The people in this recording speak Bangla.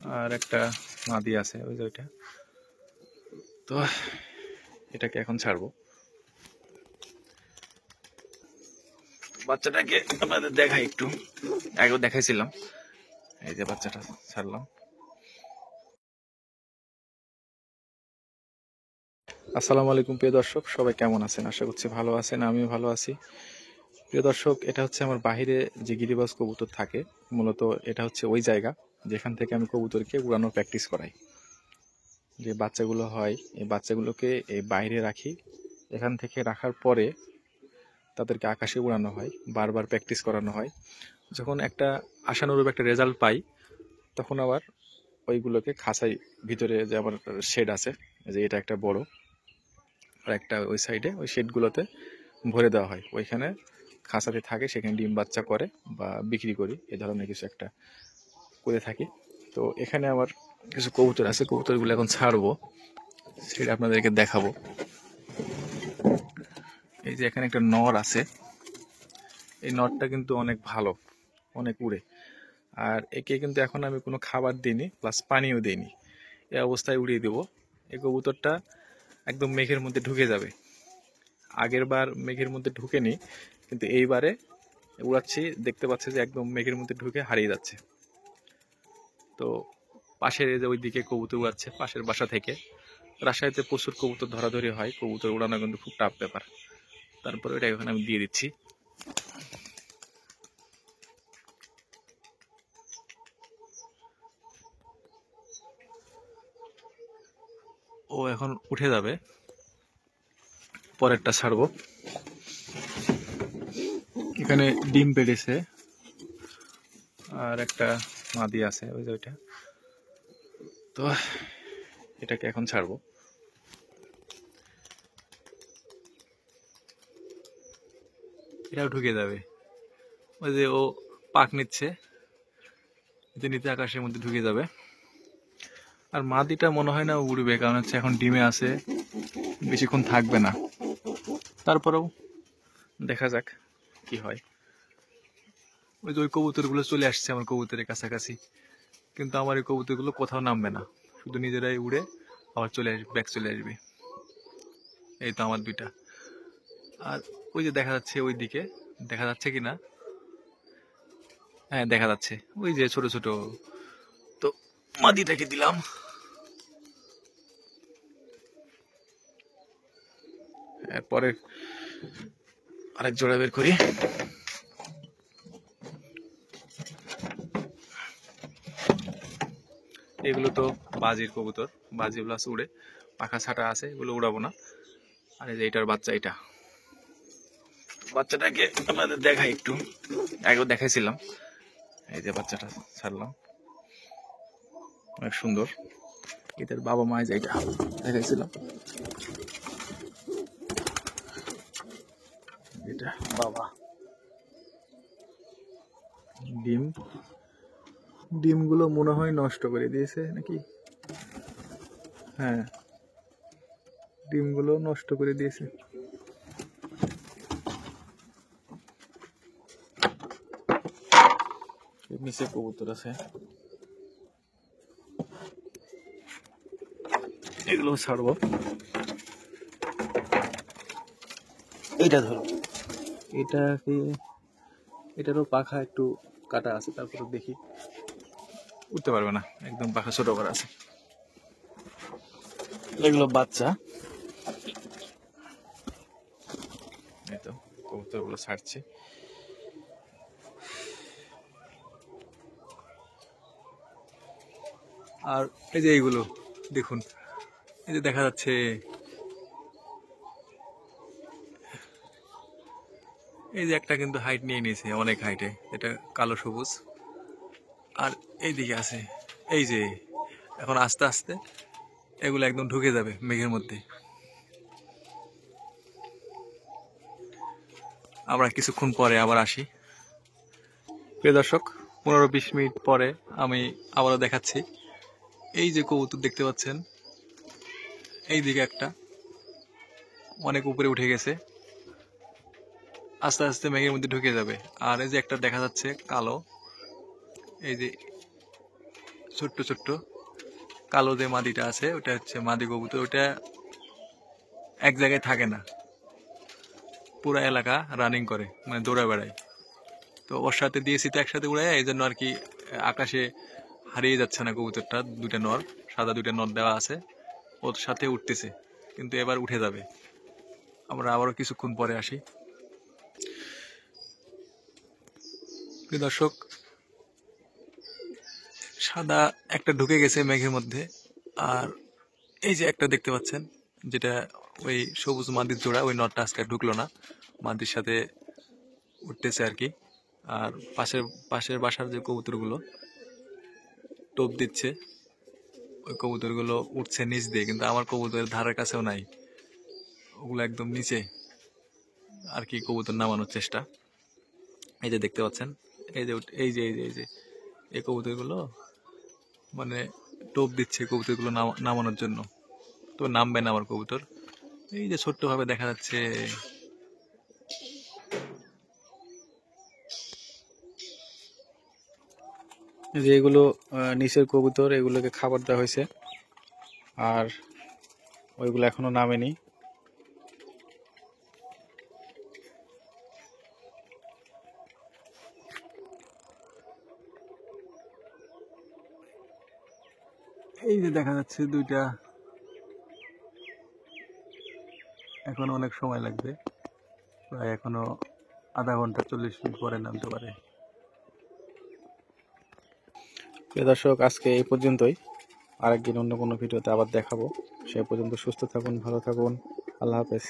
আর একটা মাদি আছে ওই যে ওইটা। তো এটাকে এখন ছাড়বো। বাচ্চাটাকে আপনাদের দেখাই একটু, আগেও দেখাইছিলাম। এই যে বাচ্চাটা ছাড়লাম। আসসালামু আলাইকুম প্রিয় দর্শক, সবাই কেমন আছেন? আশা করছি ভালো আছেন, আমিও ভালো আছি। প্রিয় দর্শক, এটা হচ্ছে আমার বাহিরে যে গিরিবাজ কবুতর থাকে, মূলত এটা হচ্ছে ওই জায়গা যেখান থেকে আমি কবুতরকে উড়ানোর প্র্যাকটিস করাই। যে বাচ্চাগুলো হয়, এই বাচ্চাগুলোকে এই বাইরে রাখি। এখান থেকে রাখার পরে তাদেরকে আকাশে উড়ানো হয়, বারবার প্র্যাকটিস করানো হয়। যখন একটা আশানুরূপ একটা রেজাল্ট পাই, তখন আবার ওইগুলোকে খাঁচাই ভিতরে, যে আমার শেড আছে, যে এটা একটা বড়, আর একটা ওই সাইডে ওই শেডগুলোতে ভরে দেওয়া হয়। ওইখানে খাঁচাতে থাকে, সেখানে ডিম বাচ্চা করে বা বিক্রি করি, এ ধরনের কিছু একটা করে থাকি। তো এখানে আমার কিছু কবুতর আছে, কবুতরগুলো এখন ছাড়বো, সেটা আপনাদেরকে দেখাবো। এই যে এখানে একটা নর আছে, এই নরটা কিন্তু অনেক ভালো, অনেক উড়ে। আর একে কিন্তু এখন আমি কোনো খাবার দিইনি, প্লাস পানিও দিইনি, এই অবস্থায় উড়িয়ে দেবো। এই কবুতরটা একদম মেঘের মধ্যে ঢুকে যাবে। আগের বার মেঘের মধ্যে ঢুকেনি, কিন্তু এইবারে উড়াচ্ছি, দেখতে পাচ্ছে যে একদম মেঘের মধ্যে ঢুকে হারিয়ে যাচ্ছে। তো পাশের যে ওইদিকে কবুতর উড়াচ্ছে, পাশের বাসা থেকে। রাজশাহীতে প্রচুর কবুতর ধরাধরি হয়, কবুতর উড়ানো কিন্তু খুব টাফ ব্যাপার। তারপরে এটা এখন আমি দিয়ে দিচ্ছি। ও এখন উঠে যাবে, পরেরটা ছাড়বো। এখানে ডিম পেড়েছে, আর একটা মাদি আছে ওই যে ওইটা। তো এটাকে এখন ছাড়বো। এটাও ঢুকে যাবে, ওই যে ও পাক নিচ্ছে, নিতে নিতে আকাশের মধ্যে ঢুকে যাবে। আর মাদিটা মনে হয় না উড়বে, কারণ হচ্ছে এখন ডিমে আছে, বেশিক্ষণ থাকবে না। তারপরেও দেখা যাক কি হয়। ওই যে ওই কবুতরগুলো চলে আসছে আমার কবুতরের কাছাকাছি, কিন্তু আমার এই কবুতরগুলো কোথাও নামবে না, শুধু নিজেরাই উড়ে আবার চলে আসবে, ব্যাক চলে আসবে। এই তো আমার দুইটা। আর ওই যে দেখা যাচ্ছে, ওই দিকে দেখা যাচ্ছে কিনা, হ্যাঁ দেখা যাচ্ছে, ওই যে ছোট ছোট। তো মাদিটাকে দিলাম। এরপরে আরেক জোড়া বের করি। এগুলো তো বাজির কবুতর, বাজিগুলো আছে উড়ে, পাখা ছাটা আছে, এগুলো উড়াবো না। আর এই যে এটার বাচ্চা, এটা বাচ্চাটাকে আপনাদের দেখাই একটু, আগেও দেখাইছিলাম। এই যে বাচ্চাটা ছাড়লাম, অনেক সুন্দর। এদের বাবা মা যে এটা দেখাইছিলাম, এটা বাবা। ডিম, ডিমগুলো মনে হয় নষ্ট করে দিয়েছে নাকি, হ্যাঁ ডিমগুলো নষ্ট করে দিয়েছে। নিচে কবুতর আছে, এগুলো ছাড়বো। এইটা ধরো, এটাকে, এটারও পাখা একটু কাটা আছে, তারপরে দেখি উঠতে পারবে না, একদম পাখা ছোট করা আছে। এগুলো বাচ্চা। এই তো কবুতরগুলো ছাড়ছি। আর এই যে এইগুলো দেখুন, এই যে দেখা যাচ্ছে, এই যে একটা কিন্তু হাইট নিয়ে নিয়েছে, অনেক হাইটে, এটা কালো সবুজ। আর এই দিকে আছে, এই যে এখন আস্তে আস্তে এগুলো একদম ঢুকে যাবে মেঘের মধ্যে। আমরা কিছুক্ষণ পরে আবার আসি। প্রিয় দর্শক, 15-20 মিনিট পরে আমি আবারও দেখাচ্ছি। এই যে কবুতর দেখতে পাচ্ছেন, এই দিকে একটা অনেক উপরে উঠে গেছে, আস্তে আস্তে মেঘের মধ্যে ঢুকে যাবে। আর এই যে একটা দেখা যাচ্ছে কালো, এই যে ছোট্ট ছোট্ট কালো যে মাদিটা আছে ওটা হচ্ছে মাদি কবুতর। ওটা এক জায়গায় থাকে না, পুরো এলাকা রানিং করে, মানে দৌড়ে বেড়ায়। তো ওর সাথে দিয়েছি তো একসাথে উড়ে, এই জন্য আর কি আকাশে হারিয়ে যাচ্ছে না কবুতরটা। দুইটা নর, সাদা দুইটা নর দেওয়া আছে, ওর সাথে উঠতেছে, কিন্তু এবার উঠে যাবে। আমরা আবারও কিছুক্ষণ পরে আসি। প্রিয় দর্শক, সাদা একটা ঢুকে গেছে মেঘের মধ্যে, আর এই যে একটা দেখতে পাচ্ছেন যেটা ওই সবুজ মাদির জোড়া, ওই নটটা আজকে ঢুকলো না, মাদির সাথে উঠতেছে আর কি। আর পাশের পাশের বাসার যে কবুতরগুলো টোপ দিচ্ছে, ওই কবুতরগুলো উঠছে নিচ দিয়ে, কিন্তু আমার কবুতরের ধারের কাছেও নাই, ওগুলো একদম নিচে আর কি কবুতর নামানোর চেষ্টা। এই যে দেখতে পাচ্ছেন, এই যে এই যে এই যে এই যে এই কবুতরগুলো মানে টোপ দিচ্ছে কবুতরগুলো নামানোর জন্য, তো নামবে না আমার কবুতর। এই যে ছোট্ট ভাবে দেখা যাচ্ছে। যে এগুলো নিচের কবুতর, এগুলোকে খাবার দেওয়া হয়েছে, আর ওইগুলো এখনো নামেনি। এই যে দেখা যাচ্ছে দুইটা, এখনো অনেক সময় লাগবে, প্রায় এখনো আধা ঘন্টা 40 মিনিট পরে নামতে পারে। প্রিয় দর্শক, আজকে এই পর্যন্তই। আরেকদিন অন্য কোনো ভিডিওতে আবার দেখাবো। সে পর্যন্ত সুস্থ থাকুন, ভালো থাকুন। আল্লাহ হাফেজ।